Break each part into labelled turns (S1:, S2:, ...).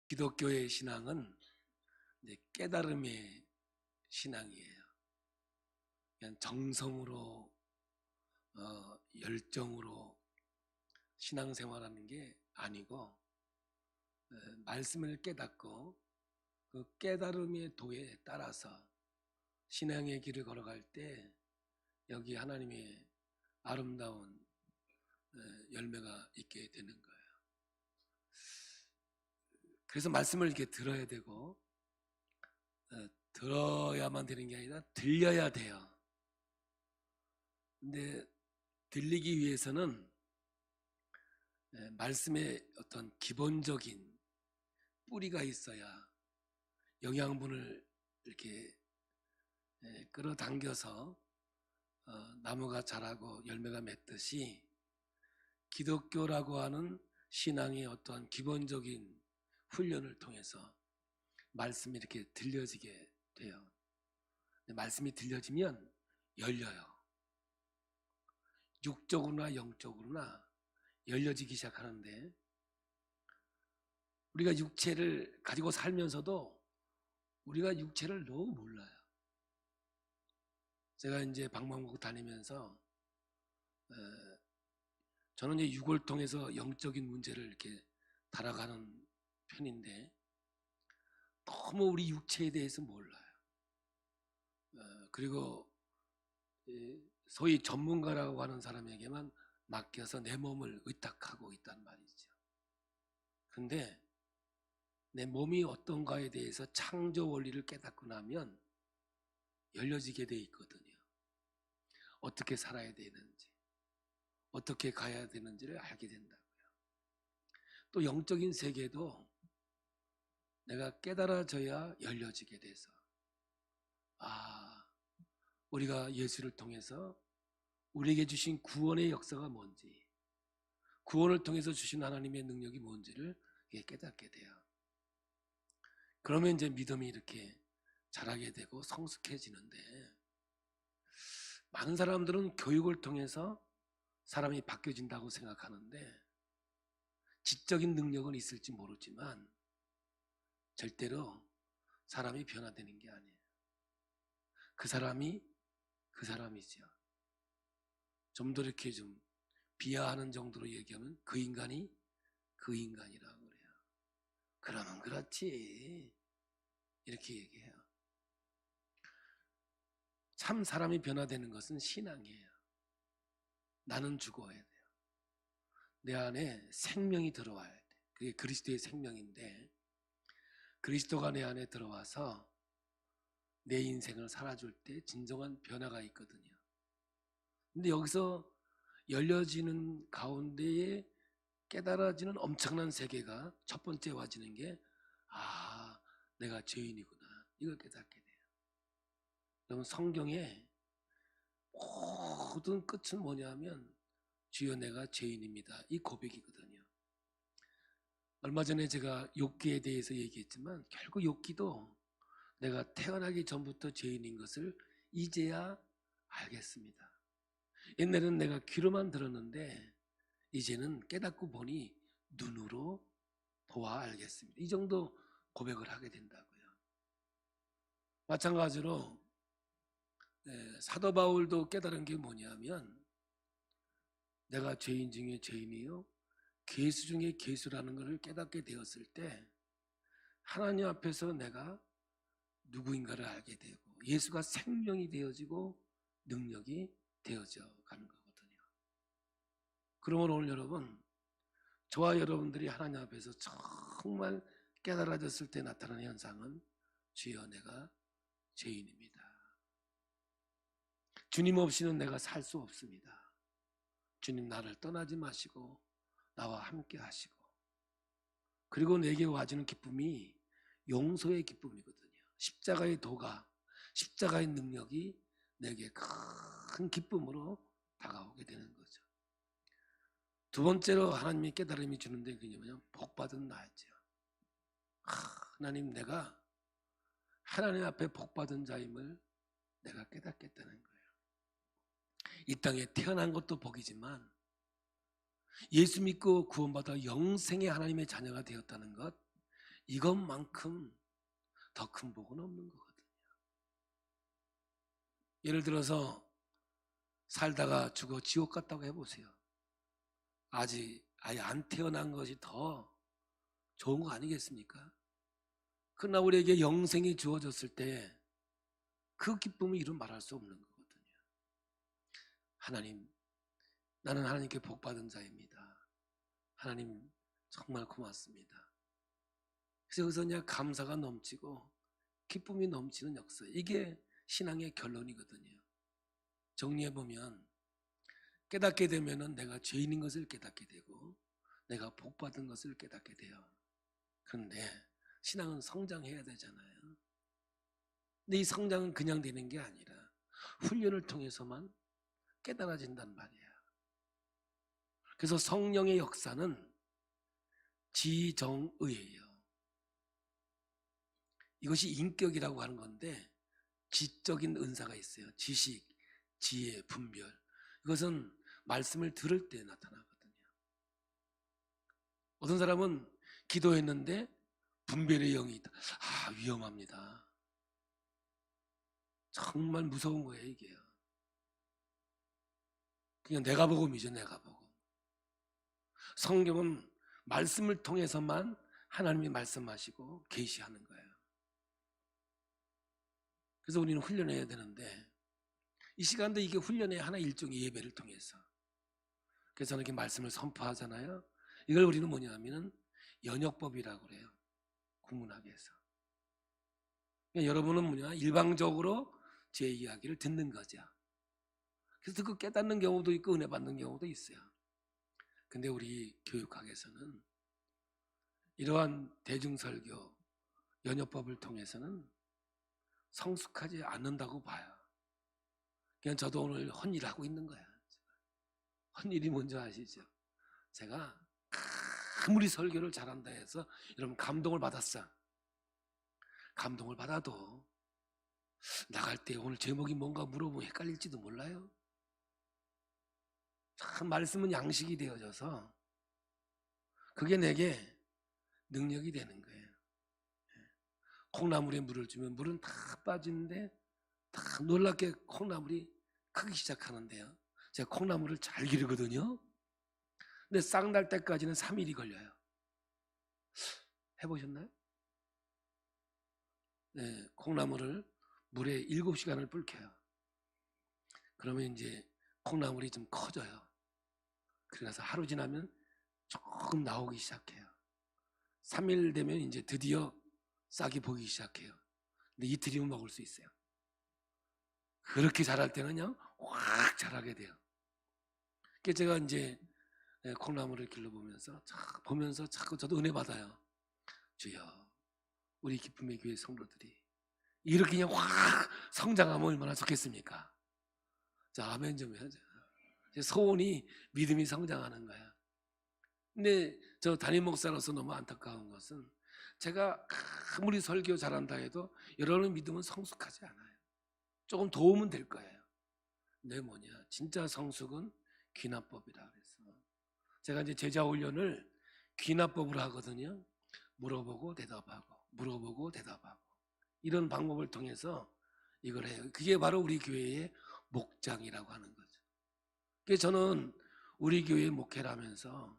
S1: 기독교의 신앙은 이제 깨달음의 신앙이에요. 그냥 정성으로 열정으로 신앙생활하는 게 아니고 말씀을 깨닫고 그 깨달음의 도에 따라서 신앙의 길을 걸어갈 때 여기 하나님의 아름다운 열매가 있게 되는 거예요. 그래서 말씀을 이렇게 들어야 되고 들어야만 되는 게 아니라 들려야 돼요. 근데 들리기 위해서는 말씀의 어떤 기본적인 뿌리가 있어야 영양분을 이렇게 끌어당겨서 나무가 자라고 열매가 맺듯이 기독교라고 하는 신앙의 어떠한 기본적인 훈련을 통해서 말씀이 이렇게 들려지게 돼요. 말씀이 들려지면 열려요. 육적으로나 영적으로나 열려지기 시작하는데 우리가 육체를 가지고 살면서도 우리가 육체를 너무 몰라요. 제가 이제 방방곡곡 다니면서 저는 이제 육을 통해서 영적인 문제를 이렇게 달아가는 편인데 너무 우리 육체에 대해서 몰라요. 그리고 소위 전문가라고 하는 사람에게만 맡겨서 내 몸을 의탁하고 있단 말이죠. 근데 내 몸이 어떤가에 대해서 창조 원리를 깨닫고 나면 열려지게 돼 있거든요. 어떻게 살아야 되는지, 어떻게 가야 되는지를 알게 된다고요. 또 영적인 세계도 내가 깨달아져야 열려지게 돼서 우리가 예수를 통해서 우리에게 주신 구원의 역사가 뭔지, 구원을 통해서 주신 하나님의 능력이 뭔지를 깨닫게 돼요. 그러면 이제 믿음이 이렇게 자라게 되고 성숙해지는데 많은 사람들은 교육을 통해서 사람이 바뀌어진다고 생각하는데 지적인 능력은 있을지 모르지만 절대로 사람이 변화되는 게 아니에요. 그 사람이 그 사람이죠. 좀 더 이렇게 좀 비하하는 정도로 얘기하면 그 인간이 그 인간이라고 그래요. 그러면 그렇지 이렇게 얘기해요. 참 사람이 변화되는 것은 신앙이에요. 나는 죽어야 돼요. 내 안에 생명이 들어와야 돼. 그게 그리스도의 생명인데 그리스도가 내 안에 들어와서 내 인생을 살아줄 때 진정한 변화가 있거든요. 근데 여기서 열려지는 가운데에 깨달아지는 엄청난 세계가 첫 번째 와지는 게 내가 죄인이구나 이걸 깨닫게 돼요. 여러분 성경에 모든 끝은 뭐냐면 주여 내가 죄인입니다 이 고백이거든요. 얼마 전에 제가 욥기에 대해서 얘기했지만 결국 욥기도 내가 태어나기 전부터 죄인인 것을 이제야 알겠습니다. 옛날에는 내가 귀로만 들었는데 이제는 깨닫고 보니 눈으로 보아 알겠습니다. 이 정도 고백을 하게 된다고요. 마찬가지로 사도 바울도 깨달은 게 뭐냐면 내가 죄인 중에 죄인이요 괴수 중에 괴수라는 것을 깨닫게 되었을 때 하나님 앞에서 내가 누구인가를 알게 되고 예수가 생명이 되어지고 능력이 되어져 가는 거거든요. 그러면 오늘 여러분 저와 여러분들이 하나님 앞에서 정말 깨달아졌을 때 나타나는 현상은 주여 내가 죄인입니다. 주님 없이는 내가 살 수 없습니다. 주님 나를 떠나지 마시고 나와 함께 하시고 그리고 내게 와주는 기쁨이 용서의 기쁨이거든요. 십자가의 도가 십자가의 능력이 내게 큰 기쁨으로 다가오게 되는 거죠. 두 번째로 하나님이 깨달음이 주는데 그게 뭐냐면 복받은 나죠. 하나님 내가 하나님 앞에 복받은 자임을 내가 깨닫겠다는 거예요. 이 땅에 태어난 것도 복이지만 예수 믿고 구원받아 영생의 하나님의 자녀가 되었다는 것 이것만큼 더 큰 복은 없는 거거든요. 예를 들어서 살다가 죽어 지옥 갔다고 해보세요. 아예 안 태어난 것이 더 좋은 거 아니겠습니까? 그러나 우리에게 영생이 주어졌을 때 그 기쁨을 이루 말할 수 없는 거거든요. 하나님, 나는 하나님께 복받은 자입니다. 하나님 정말 고맙습니다. 그래서 여기서 그냥 감사가 넘치고 기쁨이 넘치는 역사, 이게 신앙의 결론이거든요. 정리해보면 깨닫게 되면 내가 죄인인 것을 깨닫게 되고 내가 복받은 것을 깨닫게 돼요. 그런데 신앙은 성장해야 되잖아요. 근데 이 성장은 그냥 되는 게 아니라 훈련을 통해서만 깨달아진단 말이에요. 그래서 성령의 역사는 지정의예요. 이것이 인격이라고 하는 건데 지적인 은사가 있어요. 지식, 지혜, 분별. 이것은 말씀을 들을 때 나타나거든요. 어떤 사람은 기도했는데 분별의 영이 있다. 위험합니다. 정말 무서운 거예요, 이게요. 그냥 내가 복음이죠, 내가 복음. 성경은 말씀을 통해서만 하나님이 말씀하시고 계시하는 거예요. 그래서 우리는 훈련해야 되는데 이 시간도 이게 훈련의 하나 일종의 예배를 통해서. 그래서 저는 이렇게 말씀을 선포하잖아요. 이걸 우리는 뭐냐면 연역법이라고 그래요. 국문학에서. 그러니까 여러분은 뭐냐, 일방적으로 제 이야기를 듣는 거죠. 그래서 듣고 깨닫는 경우도 있고 은혜 받는 경우도 있어요. 근데 우리 교육학에서는 이러한 대중설교 연역법을 통해서는 성숙하지 않는다고 봐요. 그냥 저도 오늘 헌일하고 있는 거야. 헌일이 뭔지 아시죠? 제가 아무리 설교를 잘한다 해서 여러분 감동을 받았어. 감동을 받아도 나갈 때 오늘 제목이 뭔가 물어보면 헷갈릴지도 몰라요. 참 말씀은 양식이 되어져서 그게 내게 능력이 되는 거예요. 콩나물에 물을 주면 물은 다 빠지는데 다 놀랍게 콩나물이 크기 시작하는데요. 제가 콩나물을 잘 기르거든요. 근데 싹 날 때까지는 3일이 걸려요. 해보셨나요? 네, 콩나물을 물에 7시간을 불켜요. 그러면 이제 콩나물이 좀 커져요. 그래서 하루 지나면 조금 나오기 시작해요. 3일 되면 이제 드디어 싹이 보이기 시작해요. 근데 이틀이면 먹을 수 있어요. 그렇게 자랄 때는 그냥 확 자라게 돼요. 그래서 제가 이제 콩나물을 길러보면서 보면서 자꾸 저도 은혜 받아요. 주여, 우리 기쁨의 교회 성도들이 이렇게 그냥 확 성장하면 얼마나 좋겠습니까? 자, 아멘 좀 해야죠. 제 소원이 믿음이 성장하는 거야. 근데 저 담임 목사로서 너무 안타까운 것은 제가 아무리 설교 잘한다 해도 여러분의 믿음은 성숙하지 않아요. 조금 도움은 될 거예요. 근데 뭐냐, 진짜 성숙은 귀납법이라 그래서 제가 이제 제자 훈련을 귀납법으로 하거든요. 물어보고 대답하고 물어보고 대답하고 이런 방법을 통해서 이걸 해요. 그게 바로 우리 교회의 목장이라고 하는 거죠. 그래서 저는 우리 교회 목회를 하면서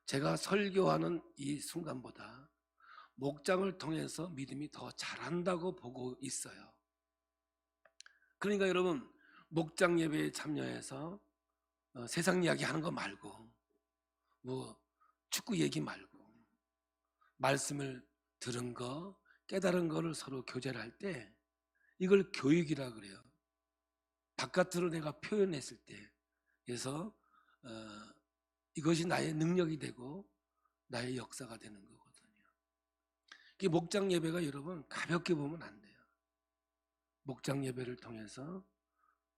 S1: 제가 설교하는 이 순간보다 목장을 통해서 믿음이 더 자란다고 보고 있어요. 그러니까 여러분, 목장 예배에 참여해서 세상 이야기 하는 거 말고 뭐 축구 얘기 말고 말씀을 들은 거, 깨달은 거를 서로 교제를 할 때 이걸 교육이라 그래요. 바깥으로 내가 표현했을 때, 그래서 이것이 나의 능력이 되고 나의 역사가 되는 거거든요. 이 목장 예배가 여러분 가볍게 보면 안 돼요. 목장 예배를 통해서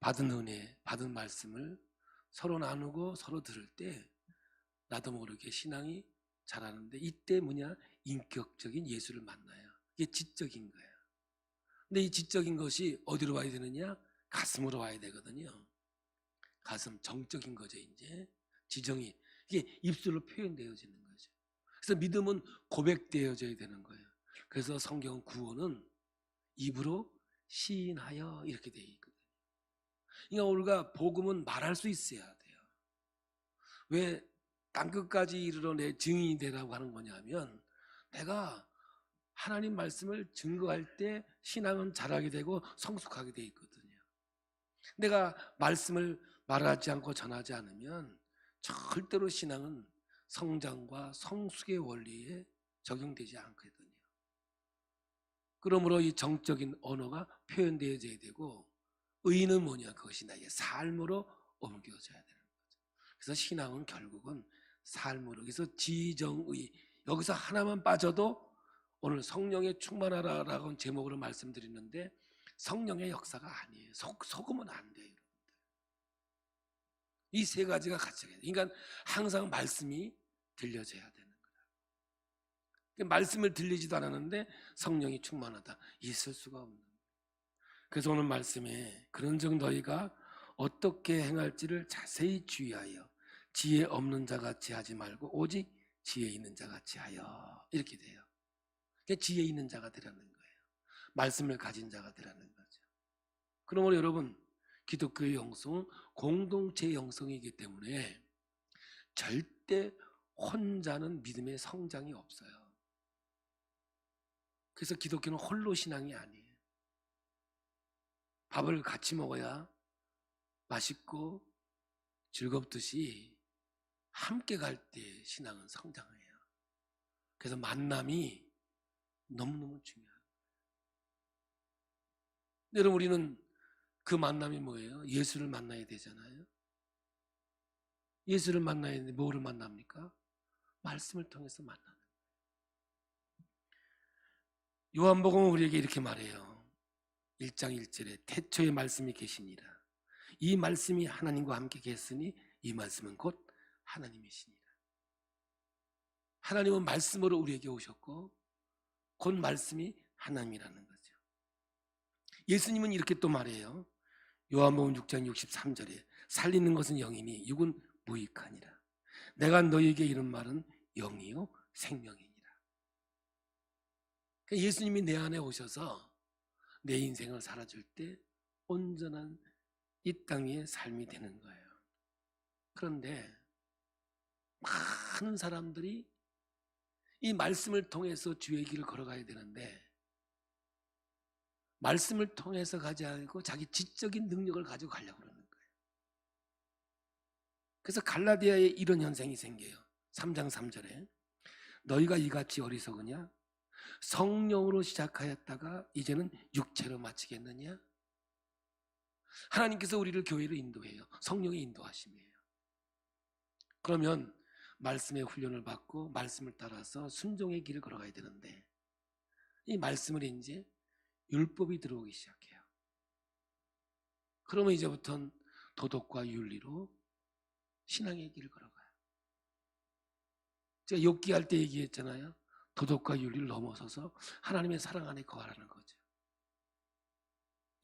S1: 받은 은혜, 받은 말씀을 서로 나누고 서로 들을 때 나도 모르게 신앙이 자라는데, 이때 뭐냐, 인격적인 예수를 만나요. 이게 지적인 거예요. 근데 이 지적인 것이 어디로 와야 되느냐? 가슴으로 와야 되거든요. 가슴, 정적인 거죠. 이제 지정이 이게 입술로 표현되어지는 거죠. 그래서 믿음은 고백되어져야 되는 거예요. 그래서 성경 구원은 입으로 시인하여 이렇게 되어 있거든요. 그러니까 우리가 복음은 말할 수 있어야 돼요. 왜 땅끝까지 이르러 내 증인이 되라고 하는 거냐면, 내가 하나님 말씀을 증거할 때 신앙은 자라게 되고 성숙하게 되어 있거든요. 내가 말씀을 말하지 않고 전하지 않으면 절대로 신앙은 성장과 성숙의 원리에 적용되지 않거든요. 그러므로 이 정적인 언어가 표현되어져야 되고, 의는 뭐냐? 그것이 나의 삶으로 옮겨져야 되는 거죠. 그래서 신앙은 결국은 삶으로, 그래서 지정의, 여기서 하나만 빠져도, 오늘 성령에 충만하라라고 제목으로 말씀드리는데 성령의 역사가 아니에요. 속으면 안 돼요. 이 세 가지가 같이 해야 돼요. 그러니까 항상 말씀이 들려져야 되는 거예요. 말씀을 들리지도 않았는데 성령이 충만하다, 있을 수가 없는 거예요. 그래서 오늘 말씀에 그런즉 너희가 어떻게 행할지를 자세히 주의하여 지혜 없는 자같이 하지 말고 오직 지혜 있는 자같이 하여, 이렇게 돼요. 지혜 있는 자가 되라는 거예요. 말씀을 가진 자가 되라는 거죠. 그러므로 여러분, 기독교의 영성은 공동체의 영성이기 때문에 절대 혼자는 믿음의 성장이 없어요. 그래서 기독교는 홀로 신앙이 아니에요. 밥을 같이 먹어야 맛있고 즐겁듯이 함께 갈 때 신앙은 성장해요. 그래서 만남이 너무너무 중요해요. 여러분, 우리는 그 만남이 뭐예요? 예수를 만나야 되잖아요. 예수를 만나야 되는데 뭐를 만납니까? 말씀을 통해서 만나는 거예요. 요한복음은 우리에게 이렇게 말해요. 1장 1절에 태초에 말씀이 계시니라. 이 말씀이 하나님과 함께 계셨으니 이 말씀은 곧 하나님이시니라. 하나님은 말씀으로 우리에게 오셨고 곧 말씀이 하나님이라는 거죠. 예수님은 이렇게 또 말해요. 요한복음 6장 63절에 살리는 것은 영이니 육은 무익하니라. 내가 너희에게 이런 말은 영이요 생명이니라. 그러니까 예수님이 내 안에 오셔서 내 인생을 살아줄 때 온전한 이 땅의 삶이 되는 거예요. 그런데 많은 사람들이 이 말씀을 통해서 주의 길을 걸어가야 되는데 말씀을 통해서 가지 않고 자기 지적인 능력을 가지고 가려고 그러는 거예요. 그래서 갈라디아에 이런 현상이 생겨요. 3장 3절에 너희가 이같이 어리석으냐? 성령으로 시작하였다가 이제는 육체로 마치겠느냐? 하나님께서 우리를 교회로 인도해요. 성령의 인도하심이에요. 그러면 말씀의 훈련을 받고 말씀을 따라서 순종의 길을 걸어가야 되는데 이 말씀을 이제 율법이 들어오기 시작해요. 그러면 이제부터는 도덕과 윤리로 신앙의 길을 걸어가요. 제가 욥기할 때 얘기했잖아요. 도덕과 윤리를 넘어서서 하나님의 사랑 안에 거하라는 거죠.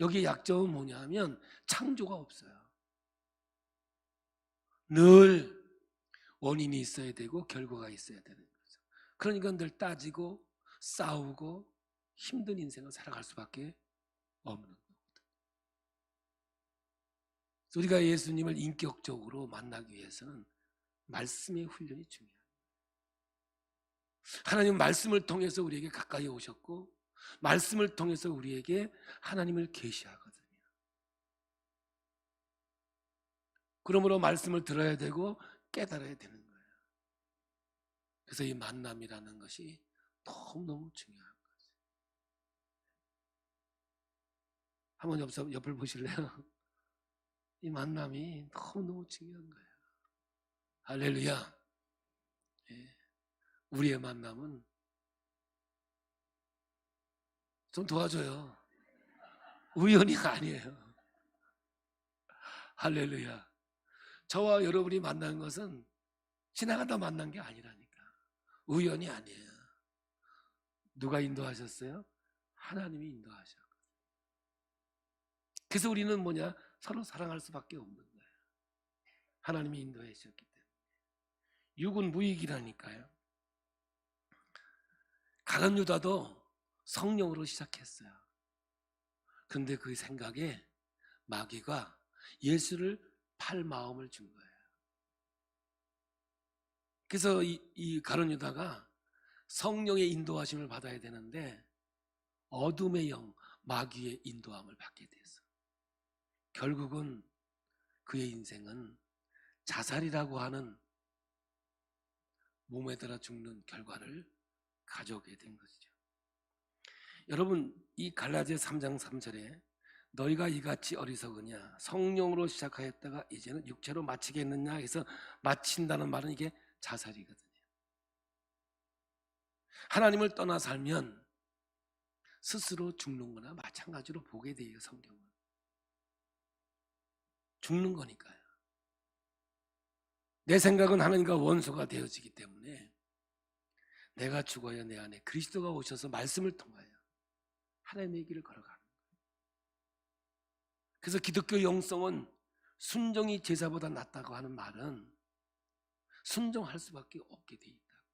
S1: 여기에 약점은 뭐냐 하면 창조가 없어요. 늘 원인이 있어야 되고 결과가 있어야 되는 거죠. 그러니까 늘 따지고 싸우고 힘든 인생을 살아갈 수밖에 없는 거거든요. 우리가 예수님을 인격적으로 만나기 위해서는 말씀의 훈련이 중요해요. 하나님 말씀을 통해서 우리에게 가까이 오셨고 말씀을 통해서 우리에게 하나님을 계시하거든요. 그러므로 말씀을 들어야 되고 깨달아야 되는 거예요. 그래서 이 만남이라는 것이 너무너무 중요한 거죠. 한번 옆을 보실래요? 이 만남이 너무너무 중요한 거예요. 할렐루야. 예. 우리의 만남은 좀 도와줘요. 우연이 아니에요. 할렐루야. 저와 여러분이 만난 것은 지나가다 만난 게 아니라니까. 우연이 아니에요. 누가 인도하셨어요? 하나님이 인도하셨거든요. 그래서 우리는 뭐냐? 서로 사랑할 수밖에 없는 거예요. 하나님이 인도해 주셨기 때문에. 육은 무익이라니까요. 가룟 유다도 성령으로 시작했어요. 그런데 그 생각에 마귀가 예수를 팔 마음을 준 거예요. 그래서 이 가룟 유다가 성령의 인도하심을 받아야 되는데 어둠의 영, 마귀의 인도함을 받게 됐어. 결국은 그의 인생은 자살이라고 하는 몸에 들어 죽는 결과를 가져오게 된 것이죠. 여러분, 이 갈라디아 3장 3절에 너희가 이같이 어리석으냐 성령으로 시작하였다가 이제는 육체로 마치겠느냐 해서 마친다는 말은 이게 자살이거든요. 하나님을 떠나 살면 스스로 죽는 거나 마찬가지로 보게 돼요. 성경은 죽는 거니까요. 내 생각은 하나님과 원수가 되어지기 때문에 내가 죽어야 내 안에 그리스도가 오셔서 말씀을 통하여 하나님의 길을 걸어가는 거예요. 그래서 기독교 영성은 순종이 제사보다 낫다고 하는 말은 순종할 수밖에 없게 돼 있다.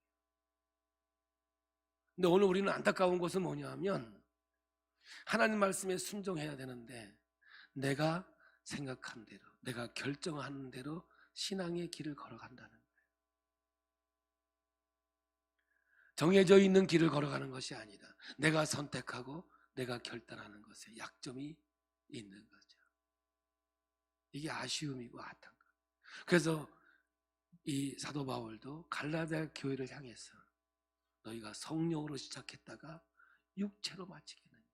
S1: 근데 오늘 우리는 안타까운 것은 뭐냐 하면 하나님 말씀에 순종해야 되는데 내가 생각한 대로, 내가 결정하는 대로 신앙의 길을 걸어간다는 거예요. 정해져 있는 길을 걸어가는 것이 아니다. 내가 선택하고 내가 결단하는 것에 약점이 있는 거죠. 이게 아쉬움이고 안타까움. 그래서 이 사도 바울도 갈라디아 교회를 향해서 너희가 성령으로 시작했다가 육체로 마치겠느냐,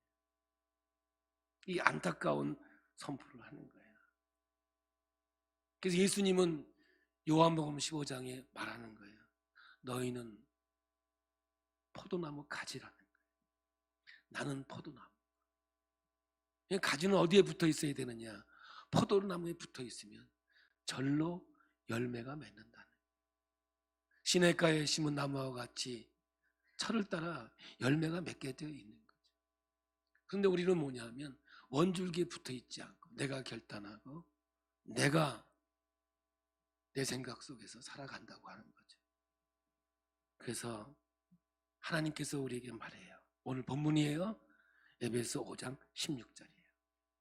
S1: 이 안타까운 선포를 하는 거예요. 그래서 예수님은 요한복음 15장에 말하는 거예요. 너희는 포도나무 가지라는 거예요. 나는 포도나무. 가지는 어디에 붙어 있어야 되느냐? 포도나무에 붙어 있으면 절로 열매가 맺는다는 거예요. 시냇가에 심은 나무와 같이 철을 따라 열매가 맺게 되어 있는 거죠. 그런데 우리는 뭐냐면 원줄기에 붙어 있지 않고 내가 결단하고 내가 내 생각 속에서 살아간다고 하는 거죠. 그래서 하나님께서 우리에게 말해요. 오늘 본문이에요. 에베소 5장 16절이에요.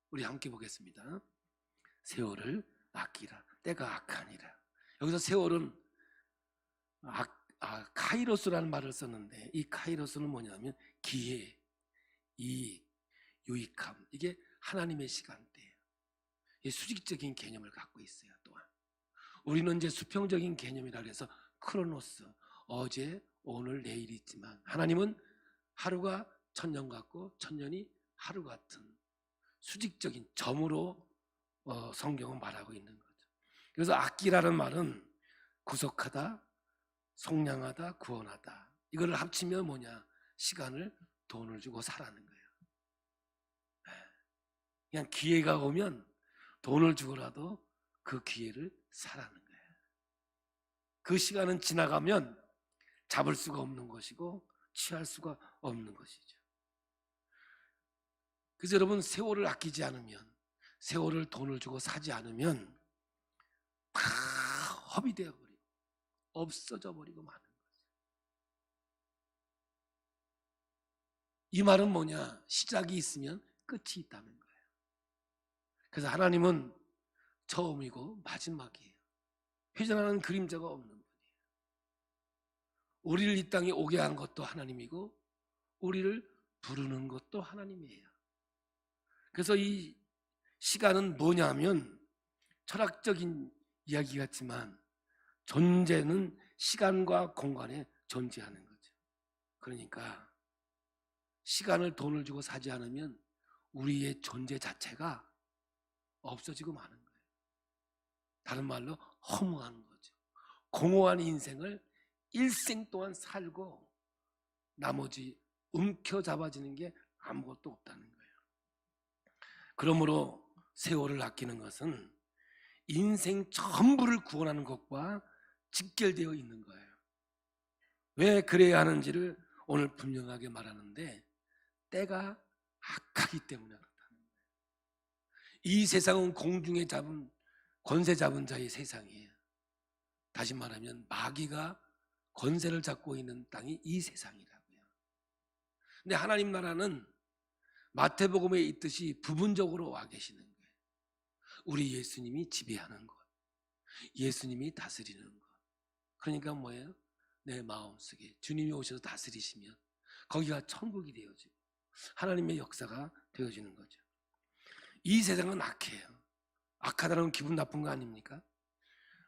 S1: 우리 함께 보겠습니다. 세월을 아끼라. 때가 악하니라. 여기서 세월은 카이로스라는 말을 썼는데 이 카이로스는 뭐냐면 기회, 이익, 유익함. 이게 하나님의 시간대예요. 이 수직적인 개념을 갖고 있어요. 또한 우리는 이제 수평적인 개념이라 해서 크로노스, 어제, 오늘, 내일이 있지만 하나님은 하루가 천년 같고 천년이 하루 같은 수직적인 점으로 성경은 말하고 있는 거죠. 그래서 악기라는 말은 구속하다, 속량하다, 구원하다. 이거를 합치면 뭐냐? 시간을 돈을 주고 사라는 거예요. 그냥 기회가 오면 돈을 주고라도 그 기회를 사라는 거예요. 그 시간은 지나가면 잡을 수가 없는 것이고 취할 수가 없는 것이죠. 그래서 여러분, 세월을 아끼지 않으면, 세월을 돈을 주고 사지 않으면 다 허비되어 버리고 없어져 버리고 마는 거죠. 이 말은 뭐냐? 시작이 있으면 끝이 있다는 거예요. 그래서 하나님은 처음이고 마지막이에요. 회전하는 그림자가 없는 분이에요. 우리를 이 땅에 오게 한 것도 하나님이고 우리를 부르는 것도 하나님이에요. 그래서 이 시간은 뭐냐면 철학적인 이야기 같지만 존재는 시간과 공간에 존재하는 거죠. 그러니까 시간을 돈을 주고 사지 않으면 우리의 존재 자체가 없어지고 마는 거예요. 다른 말로 허무한 거죠. 공허한 인생을 일생 동안 살고 나머지 움켜잡아지는 게 아무것도 없다는 거예요. 그러므로 세월을 아끼는 것은 인생 전부를 구원하는 것과 직결되어 있는 거예요. 왜 그래야 하는지를 오늘 분명하게 말하는데 때가 악하기 때문에 그렇다는 거예요. 이 세상은 공중에 잡은 권세 잡은 자의 세상이에요. 다시 말하면 마귀가 권세를 잡고 있는 땅이 이 세상이라고요. 근데 하나님 나라는 마태복음에 있듯이 부분적으로 와 계시는 거예요. 우리 예수님이 지배하는 것, 예수님이 다스리는 것. 그러니까 뭐예요? 내 마음속에 주님이 오셔서 다스리시면 거기가 천국이 되어지고 하나님의 역사가 되어지는 거죠. 이 세상은 악해요. 악하다는 기분 나쁜 거 아닙니까?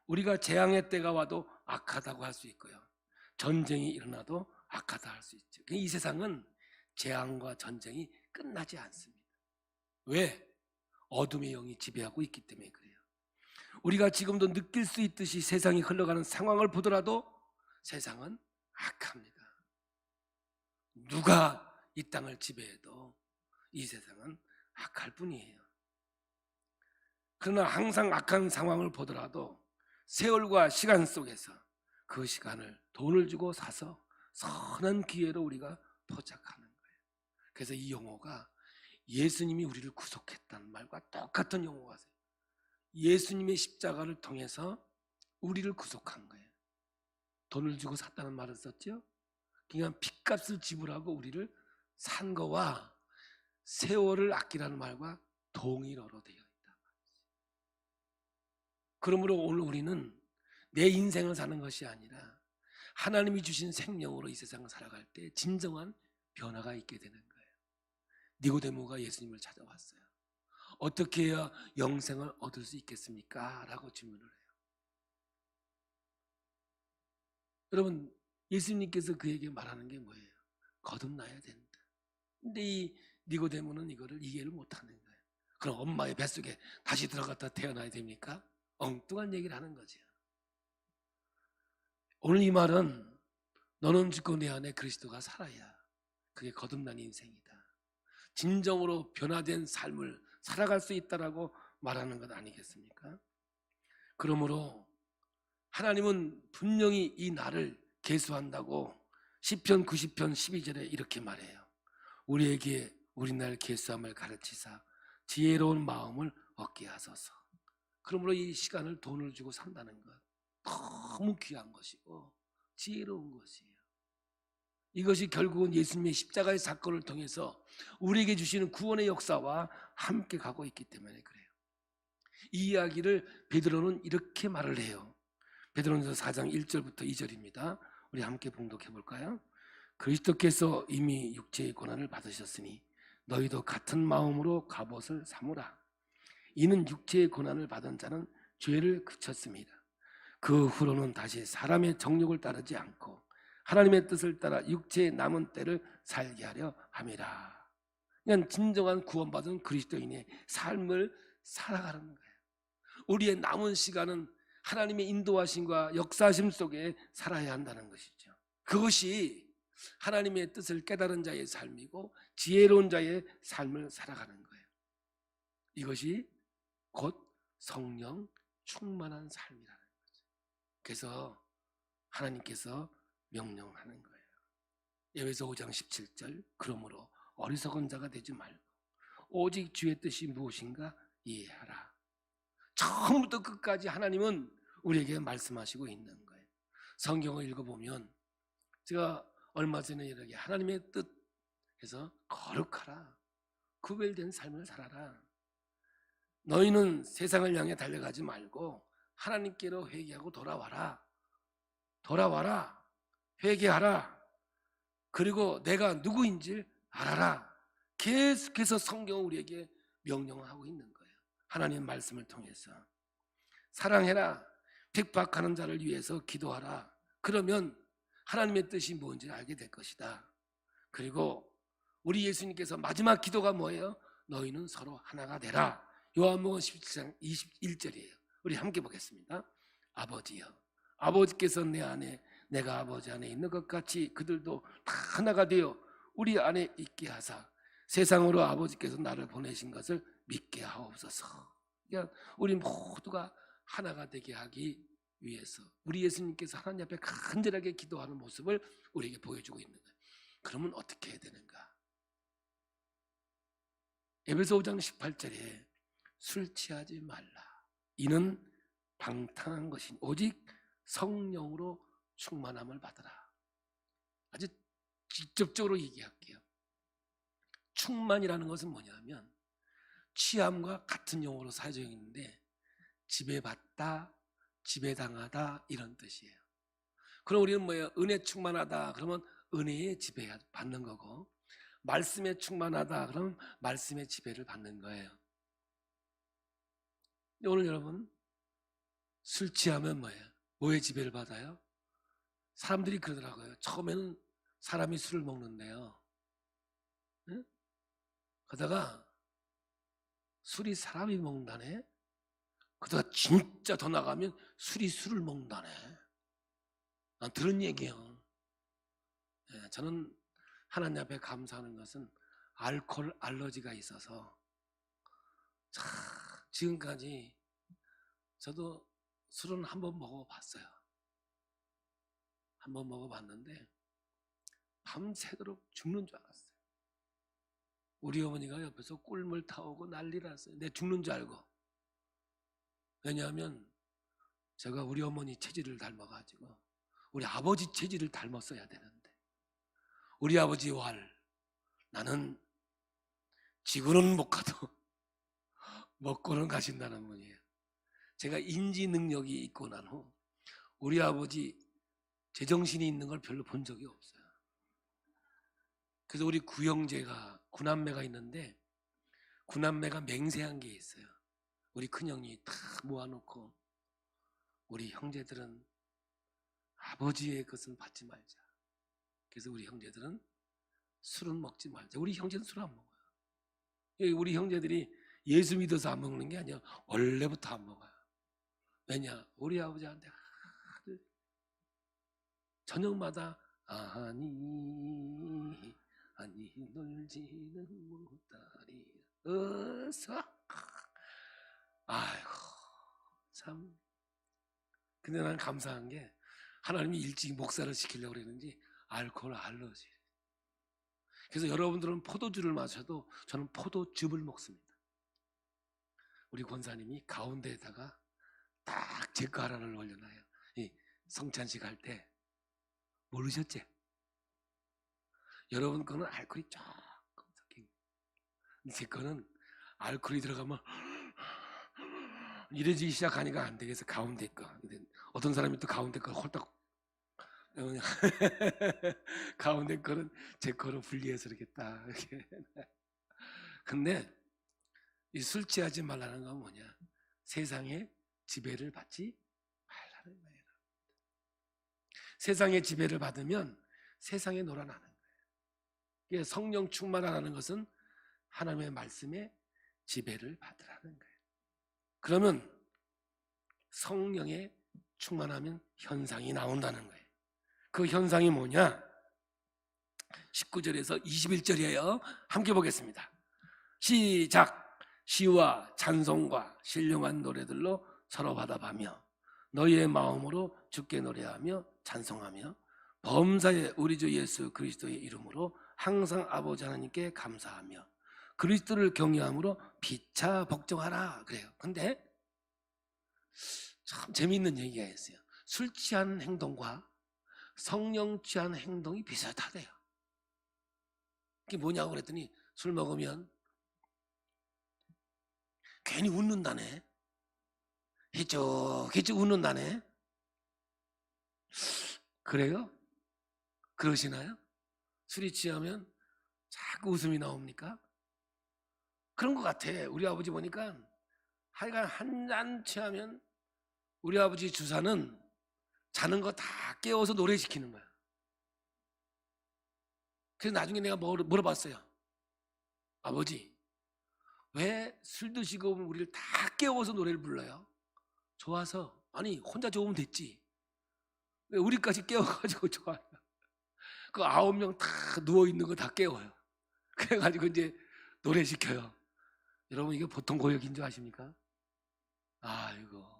S1: 우리가 재앙의 때가 와도 악하다고 할 수 있고요, 전쟁이 일어나도 악하다 할 수 있죠. 이 세상은 재앙과 전쟁이 끝나지 않습니다. 왜? 어둠의 영이 지배하고 있기 때문에 그래요. 우리가 지금도 느낄 수 있듯이 세상이 흘러가는 상황을 보더라도 세상은 악합니다. 누가 이 땅을 지배해도 이 세상은 악할 뿐이에요. 그러나 항상 악한 상황을 보더라도 세월과 시간 속에서 그 시간을 돈을 주고 사서 선한 기회로 우리가 포착하는 거예요. 그래서 이 용어가 예수님이 우리를 구속했다는 말과 똑같은 용어가 있어요. 예수님의 십자가를 통해서 우리를 구속한 거예요. 돈을 주고 샀다는 말을 썼죠. 그냥 핏값을 지불하고 우리를 산 거와 세월을 아끼라는 말과 동일어로 되어 있다. 그러므로 오늘 우리는 내 인생을 사는 것이 아니라 하나님이 주신 생명으로 이 세상을 살아갈 때 진정한 변화가 있게 되는 거예요. 니고데모가 예수님을 찾아왔어요. 어떻게 해야 영생을 얻을 수 있겠습니까? 라고 질문을 해요. 여러분, 예수님께서 그에게 말하는 게 뭐예요? 거듭나야 된다. 근데 이 니고데모는 이거를 이해를 못하는 거예요. 그럼 엄마의 뱃속에 다시 들어갔다 태어나야 됩니까? 엉뚱한 얘기를 하는 거죠. 오늘 이 말은 너는 죽고 내 안에 그리스도가 살아야 그게 거듭난 인생이다, 진정으로 변화된 삶을 살아갈 수 있다라고 말하는 것 아니겠습니까? 그러므로 하나님은 분명히 이 날을 계수한다고 시편 90편 12절에 이렇게 말해요. 우리에게 우리 날 계수함을 가르치사 지혜로운 마음을 얻게 하소서. 그러므로 이 시간을 돈을 주고 산다는 것 너무 귀한 것이고 지혜로운 것이에요. 이것이 결국은 예수님의 십자가의 사건을 통해서 우리에게 주시는 구원의 역사와 함께 가고 있기 때문에 그래요. 이 이야기를 베드로는 이렇게 말을 해요. 베드로전서 4장 1절부터 2절입니다. 우리 함께 봉독해 볼까요? 그리스도께서 이미 육체의 고난을 받으셨으니 너희도 같은 마음으로 갑옷을 삼으라. 이는 육체의 고난을 받은 자는 죄를 그쳤습니다. 그 후로는 다시 사람의 정욕을 따르지 않고 하나님의 뜻을 따라 육체의 남은 때를 살게 하려 함이라. 그냥 진정한 구원받은 그리스도인의 삶을 살아가는 거예요. 우리의 남은 시간은 하나님의 인도하심과 역사하심 속에 살아야 한다는 것이죠. 그것이 하나님의 뜻을 깨달은 자의 삶이고 지혜로운 자의 삶을 살아가는 거예요. 이것이 곧 성령 충만한 삶이라는 거죠. 그래서 하나님께서 명령하는 거예요. 에베소 5장 17절 그러므로 어리석은 자가 되지 말고 오직 주의 뜻이 무엇인가 이해하라. 처음부터 끝까지 하나님은 우리에게 말씀하시고 있는 거예요. 성경을 읽어보면 제가 얼마 전에 이렇게 하나님의 뜻에서 거룩하라, 구별된 삶을 살아라, 너희는 세상을 향해 달려가지 말고 하나님께로 회개하고 돌아와라, 회개하라, 그리고 내가 누구인지 알아라. 계속해서 성경은 우리에게 명령하고 있는 거예요. 하나님 말씀을 통해서 사랑해라, 핍박하는 자를 위해서 기도하라. 그러면 하나님의 뜻이 뭔지 알게 될 것이다. 그리고 우리 예수님께서 마지막 기도가 뭐예요? 너희는 서로 하나가 되라. 요한복음 17장 21절이에요. 우리 함께 보겠습니다. 아버지여, 아버지께서 내 안에 내가 아버지 안에 있는 것 같이 그들도 다 하나가 되어 우리 안에 있게 하사 세상으로 아버지께서 나를 보내신 것을 믿게 하옵소서. 그러니까 우리 모두가 하나가 되게 하기 위해서 우리 예수님께서 하나님 앞에 간절하게 기도하는 모습을 우리에게 보여주고 있는 거예요. 그러면 어떻게 해야 되는가? 에베소 5장 18절에 술 취하지 말라. 이는 방탕한 것이니 오직 성령으로 충만함을 받으라. 아주 직접적으로 얘기할게요. 충만이라는 것은 뭐냐면 취함과 같은 용어로 사용되어 있는데 지배받다, 지배당하다 이런 뜻이에요. 그럼 우리는 뭐예요? 은혜 충만하다 그러면 은혜에 지배받는 거고, 말씀에 충만하다 그러면 말씀의 지배를 받는 거예요. 오늘 여러분, 술 취하면 뭐예요? 뭐의 지배를 받아요? 사람들이 그러더라고요. 처음에는 사람이 술을 먹는데요, 응? 그러다가 술이 사람이 먹는다네. 그러다가 진짜 더 나가면 술이 술을 먹는다네. 난 들은 얘기예요. 저는 하나님 앞에 감사하는 것은 알코올 알러지가 있어서 지금까지 저도 술은 한번 먹어봤어요. 한번 먹어봤는데 밤새도록 죽는 줄 알았어요. 우리 어머니가 옆에서 꿀물 타오고 난리 났어요. 내 죽는 줄 알고. 왜냐하면 제가 우리 어머니 체질을 닮아가지고 우리 아버지 체질을 닮았어야 되는데, 우리 아버지 왈, 나는 지구는 못 가도 먹고는 가신다는 분이에요. 제가 인지 능력이 있고 난 후 우리 아버지 제정신이 있는 걸 별로 본 적이 없어요. 그래서 우리 구형제가, 구남매가 있는데 구남매가 맹세한 게 있어요. 우리 큰형이 다 모아놓고 우리 형제들은 아버지의 것은 받지 말자. 그래서 우리 형제들은 술은 먹지 말자. 우리 형제는 술 안 먹어요. 우리 형제들이 예수 믿어서 안 먹는 게 아니라 원래부터 안 먹어요. 왜냐? 우리 아버지한테 저녁마다 아니 놀지는 못하리 어서. 아이고 참. 근데 난 감사한 게 하나님이 일찍 목사를 시키려고 그랬는지 알코올 알러지. 그래서 여러분들은 포도주를 마셔도 저는 포도즙을 먹습니다. 우리 권사님이 가운데에다가 딱 제 거 하나를 올려놔요. 이 성찬식 할 때. 모르셨지? 여러분 거는 알코올이 조금 섞인, 제 거는 알코올이 들어가면 이래지기 시작하니까 안 되겠어. 가운데 거. 어떤 사람이 또 가운데 거 홀딱 가운데 거는 제 거로 분리해서 이렇게 딱 이렇게. 근데 이 술 취하지 말라는 건 뭐냐? 세상의 지배를 받지 말라는 거예요. 세상의 지배를 받으면 세상에 놀아나는 거예요. 성령 충만하라는 것은 하나님의 말씀에 지배를 받으라는 거예요. 그러면 성령에 충만하면 현상이 나온다는 거예요. 그 현상이 뭐냐? 19절에서 21절이에요. 함께 보겠습니다. 시작. 시와 찬송과 신령한 노래들로 서로 받아가며 너희의 마음으로 주께 노래하며 찬송하며 범사의 우리 주 예수 그리스도의 이름으로 항상 아버지 하나님께 감사하며 그리스도를 경외함으로 피차 복종하라 그래요. 근데 참 재미있는 얘기가 있어요. 술 취한 행동과 성령 취한 행동이 비슷하대요. 그게 뭐냐고 그랬더니 술 먹으면 괜히 웃는다네. 해쭉 웃는다네. 그래요? 그러시나요? 술이 취하면 자꾸 웃음이 나옵니까? 그런 것 같아. 우리 아버지 보니까 하여간 한 잔 취하면 우리 아버지 주사는 자는 거 다 깨워서 노래시키는 거야. 그래서 나중에 내가 물어봤어요. 아버지, 왜 술 드시고 오면 우리를 다 깨워서 노래를 불러요? 좋아서. 아니 혼자 좋으면 됐지. 왜 우리까지 깨워가지고 좋아요? 그 9명 다 누워있는 거 다 깨워요. 그래가지고 이제 노래 시켜요. 여러분 이게 보통 고역인 줄 아십니까? 아이고.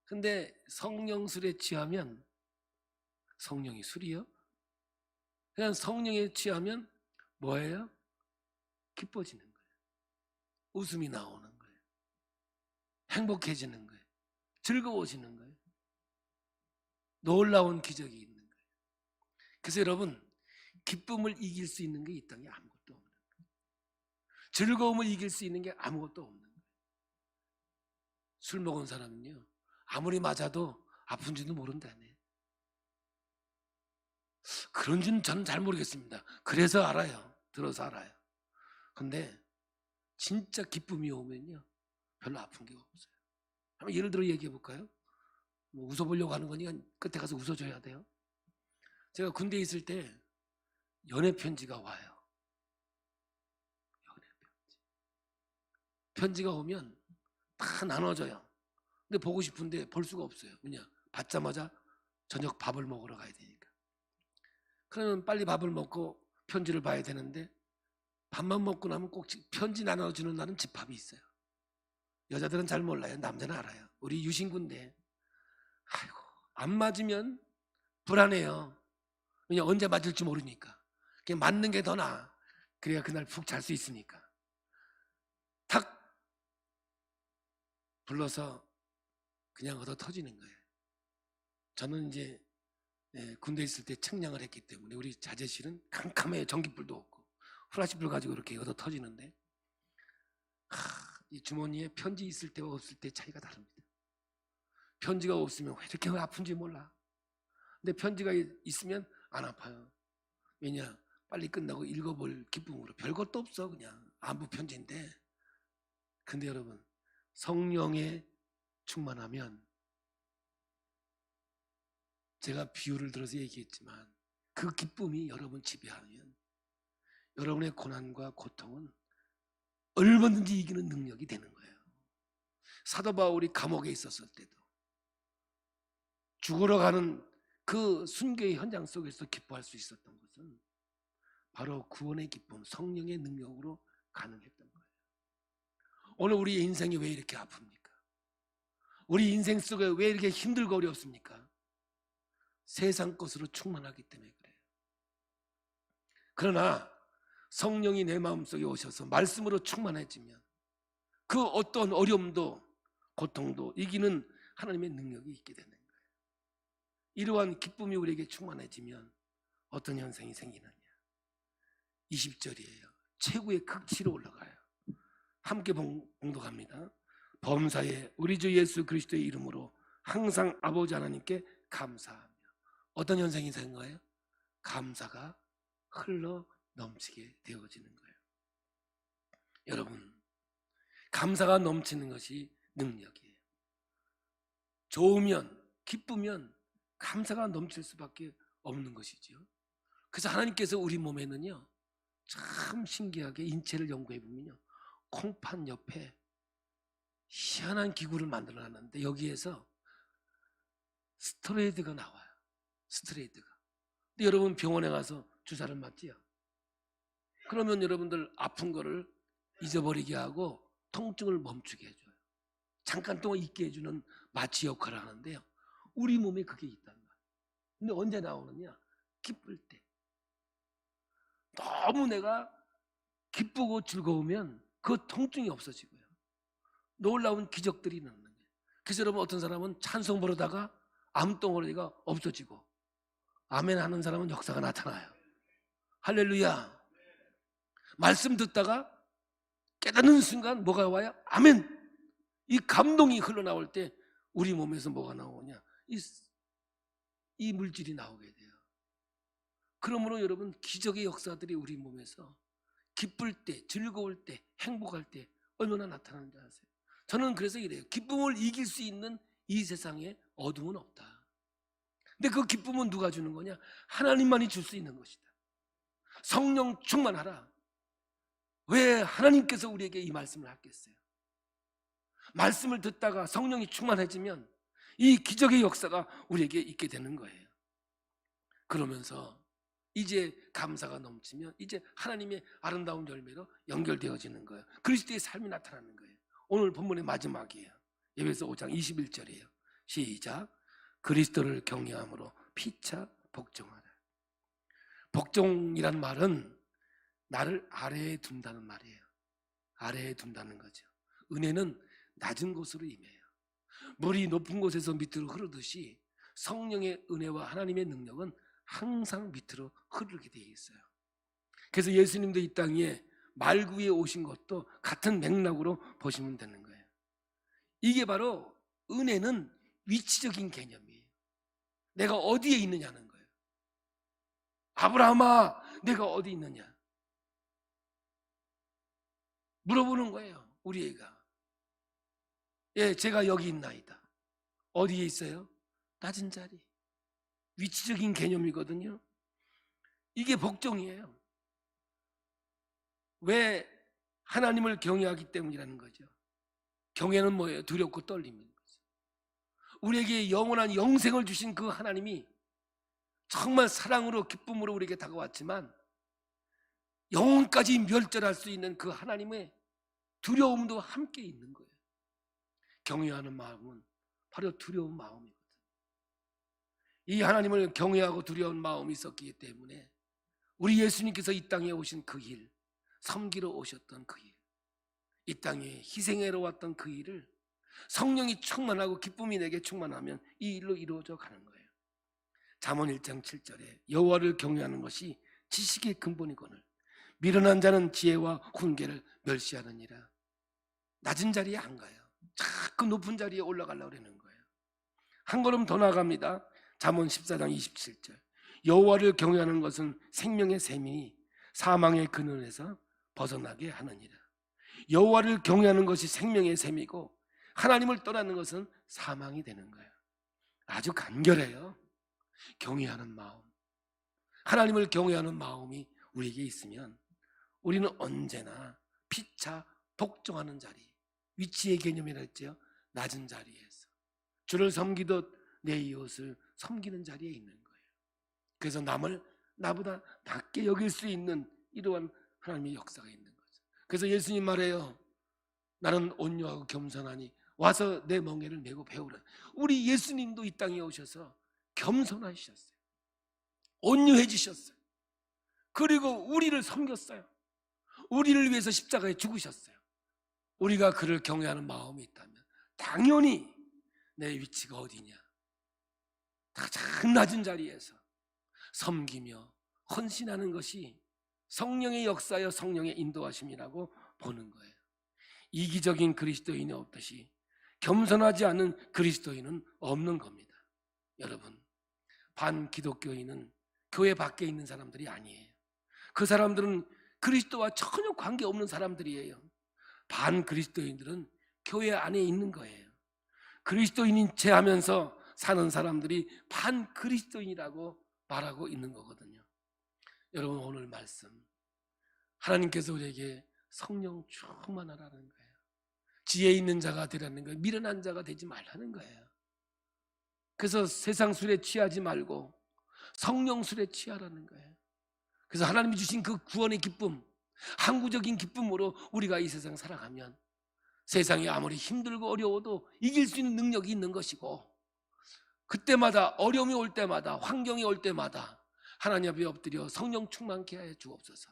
S1: 근데 성령 술에 취하면, 성령이 술이요? 그냥 성령에 취하면 뭐예요? 기뻐지는 거예요. 웃음이 나오는 거예요. 행복해지는 거예요. 즐거워지는 거예요. 놀라운 기적이 있는 거예요. 그래서 여러분, 기쁨을 이길 수 있는 게 이 땅에 아무것도 없는 거예요. 즐거움을 이길 수 있는 게 아무것도 없는 거예요. 술 먹은 사람은요, 아무리 맞아도 아픈지도 모른다네. 그런 줄은 저는 잘 모르겠습니다. 그래서 알아요. 들어서 알아요. 근데 진짜 기쁨이 오면요, 별로 아픈 게 없어요. 한번 예를 들어 얘기해 볼까요? 뭐 웃어보려고 하는 거니까 끝에 가서 웃어줘야 돼요. 제가 군대에 있을 때 연애 편지가 와요. 연애 편지. 편지가 오면 다 나눠줘요. 근데 보고 싶은데 볼 수가 없어요. 왜냐? 받자마자 저녁 밥을 먹으러 가야 되니까. 그러면 빨리 밥을 먹고 편지를 봐야 되는데 밥만 먹고 나면 꼭 편지 나눠주는 날은 집합이 있어요. 여자들은 잘 몰라요. 남자는 알아요. 우리 유신군대. 아이고, 안 맞으면 불안해요. 왜냐? 언제 맞을지 모르니까. 그냥 맞는 게 더 나아. 그래야 그날 푹 잘 수 있으니까. 탁 불러서 그냥 얻어 터지는 거예요. 저는 이제 군대에 있을 때 책량을 했기 때문에 우리 자재실은 캄캄해요. 전기불도 없고 후라시불 가지고 이렇게 얻어 터지는데, 이 주머니에 편지 있을 때와 없을 때 차이가 다릅니다. 편지가 없으면 왜 이렇게 아픈지 몰라. 근데 편지가 있으면 안 아파요. 왜냐? 빨리 끝나고 읽어볼 기쁨으로. 별것도 없어. 그냥 안부 편지인데. 근데 여러분, 성령에 충만하면, 제가 비유를 들어서 얘기했지만 그 기쁨이 여러분 지배하면 여러분의 고난과 고통은 얼마든지 이기는 능력이 되는 거예요. 사도 바울이 감옥에 있었을 때도 죽으러 가는 그 순교의 현장 속에서 기뻐할 수 있었던 것은 바로 구원의 기쁨, 성령의 능력으로 가능했던 거예요. 오늘 우리의 인생이 왜 이렇게 아픕니까? 우리 인생 속에 왜 이렇게 힘들고 어렵습니까? 세상 것으로 충만하기 때문에 그래요. 그러나 성령이 내 마음속에 오셔서 말씀으로 충만해지면 그 어떤 어려움도 고통도 이기는 하나님의 능력이 있게 되는 거예요. 이러한 기쁨이 우리에게 충만해지면 어떤 현상이 생기느냐? 20절이에요. 최고의 극치로 올라가요. 함께 봉독합니다. 범사에 우리 주 예수 그리스도의 이름으로 항상 아버지 하나님께 감사하며. 어떤 현상이 생긴 거예요? 감사가 흘러 넘치게 되어지는 거예요. 여러분, 감사가 넘치는 것이 능력이에요. 좋으면, 기쁘면 감사가 넘칠 수밖에 없는 것이죠. 그래서 하나님께서 우리 몸에는요, 참 신기하게 인체를 연구해 보면요, 콩팥 옆에 희한한 기구를 만들어 놨는데 여기에서 스트레이드가 나와요. 스트레이드가. 근데 여러분 병원에 가서 주사를 맞지요. 그러면 여러분들 아픈 거를 잊어버리게 하고 통증을 멈추게 해줘요. 잠깐 동안 있게 해주는 마취 역할을 하는데요, 우리 몸에 그게 있단 말이에요. 근데 언제 나오느냐? 기쁠 때. 너무 내가 기쁘고 즐거우면 그 통증이 없어지고요, 놀라운 기적들이 나는 거예요. 그래서 여러분, 어떤 사람은 찬송 부르다가 암덩어리가 없어지고 아멘 하는 사람은 역사가 나타나요. 할렐루야. 말씀 듣다가 깨닫는 순간 뭐가 와요? 아멘. 이 감동이 흘러나올 때 우리 몸에서 뭐가 나오냐? 이 물질이 나오게 돼요. 그러므로 여러분, 기적의 역사들이 우리 몸에서 기쁠 때, 즐거울 때, 행복할 때 얼마나 나타나는지 아세요? 저는 그래서 이래요. 기쁨을 이길 수 있는 이 세상에 어둠은 없다. 근데 그 기쁨은 누가 주는 거냐? 하나님만이 줄 수 있는 것이다. 성령 충만하라. 왜 하나님께서 우리에게 이 말씀을 하겠어요? 말씀을 듣다가 성령이 충만해지면 이 기적의 역사가 우리에게 있게 되는 거예요. 그러면서 이제 감사가 넘치면 이제 하나님의 아름다운 열매로 연결되어지는 거예요. 그리스도의 삶이 나타나는 거예요. 오늘 본문의 마지막이에요. 에베소 5장 21절이에요. 시작. 그리스도를 경외함으로 피차 복종하라. 복종이란 말은 나를 아래에 둔다는 말이에요. 아래에 둔다는 거죠. 은혜는 낮은 곳으로 임해요. 물이 높은 곳에서 밑으로 흐르듯이 성령의 은혜와 하나님의 능력은 항상 밑으로 흐르게 되어 있어요. 그래서 예수님도 이 땅에 말구에 오신 것도 같은 맥락으로 보시면 되는 거예요. 이게 바로 은혜는 위치적인 개념이에요. 내가 어디에 있느냐는 거예요. 아브라함아, 내가 어디 있느냐 물어보는 거예요. 우리 애가. 예, 제가 여기 있나이다. 어디에 있어요? 낮은 자리. 위치적인 개념이거든요. 이게 복종이에요. 왜? 하나님을 경외하기 때문이라는 거죠. 경외는 뭐예요? 두렵고 떨림인 거죠. 우리에게 영원한 영생을 주신 그 하나님이 정말 사랑으로 기쁨으로 우리에게 다가왔지만 영혼까지 멸절할 수 있는 그 하나님의 두려움도 함께 있는 거예요. 경외하는 마음은 바로 두려운 마음이거든요. 이 하나님을 경외하고 두려운 마음이 있었기 때문에 우리 예수님께서 이 땅에 오신 그 일, 섬기러 오셨던 그 일, 이 땅에 희생하러 왔던 그 일을 성령이 충만하고 기쁨이 내게 충만하면 이 일로 이루어져 가는 거예요. 잠언 1장 7절에 여호와를 경외하는 것이 지식의 근본이거늘 미련한 자는 지혜와 훈계를 멸시하느니라. 낮은 자리에 안 가요. 자꾸 높은 자리에 올라가려고 그러는 거예요. 한 걸음 더 나갑니다. 잠언 14장 27절 여호와를 경외하는 것은 생명의 샘이니 사망의 근원에서 벗어나게 하느니라. 여호와를 경외하는 것이 생명의 샘이고 하나님을 떠나는 것은 사망이 되는 거예요. 아주 간결해요. 경외하는 마음, 하나님을 경외하는 마음이 우리에게 있으면 우리는 언제나 피차 복종하는 자리, 위치의 개념이라 했죠. 낮은 자리에서 주를 섬기듯 내 이웃을 섬기는 자리에 있는 거예요. 그래서 남을 나보다 낮게 여길 수 있는 이러한 하나님의 역사가 있는 거죠. 그래서 예수님 말해요. 나는 온유하고 겸손하니 와서 내 멍에를 메고 배우라. 우리 예수님도 이 땅에 오셔서 겸손하셨어요. 온유해지셨어요. 그리고 우리를 섬겼어요. 우리를 위해서 십자가에 죽으셨어요. 우리가 그를 경외하는 마음이 있다면 당연히 내 위치가 어디냐, 가장 낮은 자리에서 섬기며 헌신하는 것이 성령의 역사여 성령의 인도하심이라고 보는 거예요. 이기적인 그리스도인이 없듯이 겸손하지 않은 그리스도인은 없는 겁니다. 여러분, 반기독교인은 교회 밖에 있는 사람들이 아니에요. 그 사람들은 그리스도와 전혀 관계없는 사람들이에요. 반그리스도인들은 교회 안에 있는 거예요. 그리스도인인 체 하면서 사는 사람들이 반그리스도인이라고 말하고 있는 거거든요. 여러분, 오늘 말씀 하나님께서 우리에게 성령 충만하라는 거예요. 지혜 있는 자가 되라는 거예요. 미련한 자가 되지 말라는 거예요. 그래서 세상 술에 취하지 말고 성령 술에 취하라는 거예요. 그래서 하나님이 주신 그 구원의 기쁨, 항구적인 기쁨으로 우리가 이 세상 살아가면 세상이 아무리 힘들고 어려워도 이길 수 있는 능력이 있는 것이고, 그때마다 어려움이 올 때마다 환경이 올 때마다 하나님 앞에 엎드려 성령 충만케 하여 주옵소서.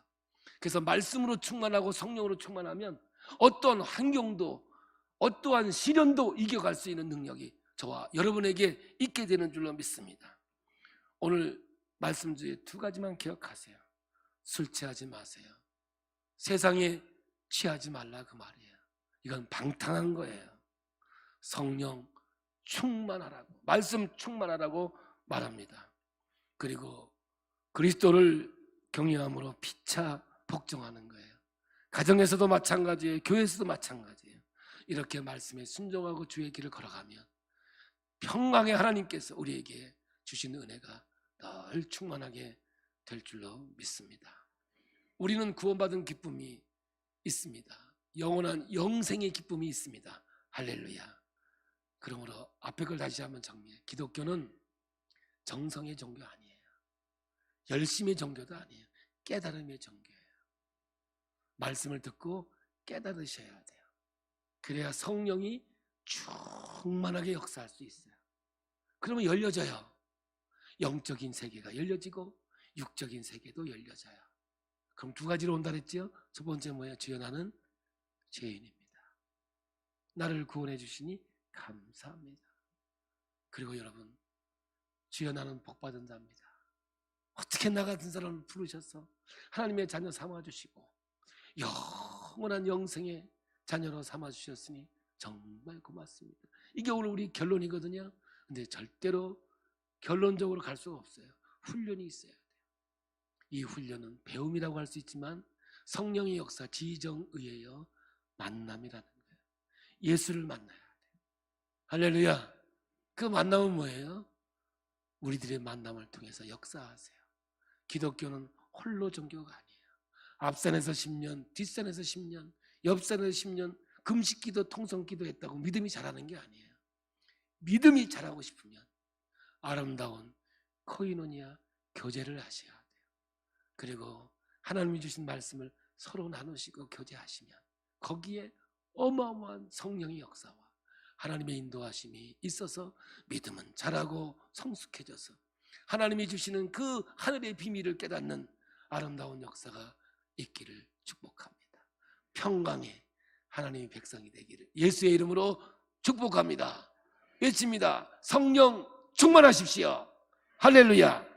S1: 그래서 말씀으로 충만하고 성령으로 충만하면 어떤 환경도 어떠한 시련도 이겨갈 수 있는 능력이 저와 여러분에게 있게 되는 줄로 믿습니다. 오늘 말씀 중에 두 가지만 기억하세요. 술 취하지 마세요. 세상에 취하지 말라 그 말이에요. 이건 방탕한 거예요. 성령 충만하라고, 말씀 충만하라고 말합니다. 그리고 그리스도를 경외함으로 피차 복종하는 거예요. 가정에서도 마찬가지예요. 교회에서도 마찬가지예요. 이렇게 말씀에 순종하고 주의 길을 걸어가면 평강의 하나님께서 우리에게 주신 은혜가 늘 충만하게 될 줄로 믿습니다. 우리는 구원받은 기쁨이 있습니다. 영원한 영생의 기쁨이 있습니다. 할렐루야. 그러므로 앞에 걸 다시 한번 정리해. 기독교는 정성의 종교 아니에요. 열심의 종교도 아니에요. 깨달음의 종교예요. 말씀을 듣고 깨달으셔야 돼요. 그래야 성령이 충만하게 역사할 수 있어요. 그러면 열려져요. 영적인 세계가 열려지고 육적인 세계도 열려져요. 그럼 두 가지로 온다 그랬죠? 첫 번째 뭐예요? 주여 나는 죄인입니다. 나를 구원해 주시니 감사합니다. 그리고 여러분, 주여 나는 복받은 자입니다. 어떻게 나 같은 사람을 부르셔서 하나님의 자녀 삼아주시고 영원한 영생의 자녀로 삼아주셨으니 정말 고맙습니다. 이게 오늘 우리 결론이거든요. 근데 절대로 결론적으로 갈 수가 없어요. 훈련이 있어야 돼요. 이 훈련은 배움이라고 할 수 있지만 성령의 역사, 지정에 의하여 만남이라는 거예요. 예수를 만나야 돼요. 할렐루야. 그 만남은 뭐예요? 우리들의 만남을 통해서 역사하세요. 기독교는 홀로 종교가 아니에요. 앞산에서 10년, 뒷산에서 10년, 옆산에서 10년 금식기도 통성기도 했다고 믿음이 자라는 게 아니에요. 믿음이 자라고 싶으면 아름다운 코이노니아 교제를 하셔야 돼요. 그리고 하나님이 주신 말씀을 서로 나누시고 교제하시면 거기에 어마어마한 성령의 역사와 하나님의 인도하심이 있어서 믿음은 자라고 성숙해져서 하나님이 주시는 그 하늘의 비밀을 깨닫는 아름다운 역사가 있기를 축복합니다. 평강의 하나님의 백성이 되기를 예수의 이름으로 축복합니다. 외칩니다. 성령 충만하십시오. 할렐루야.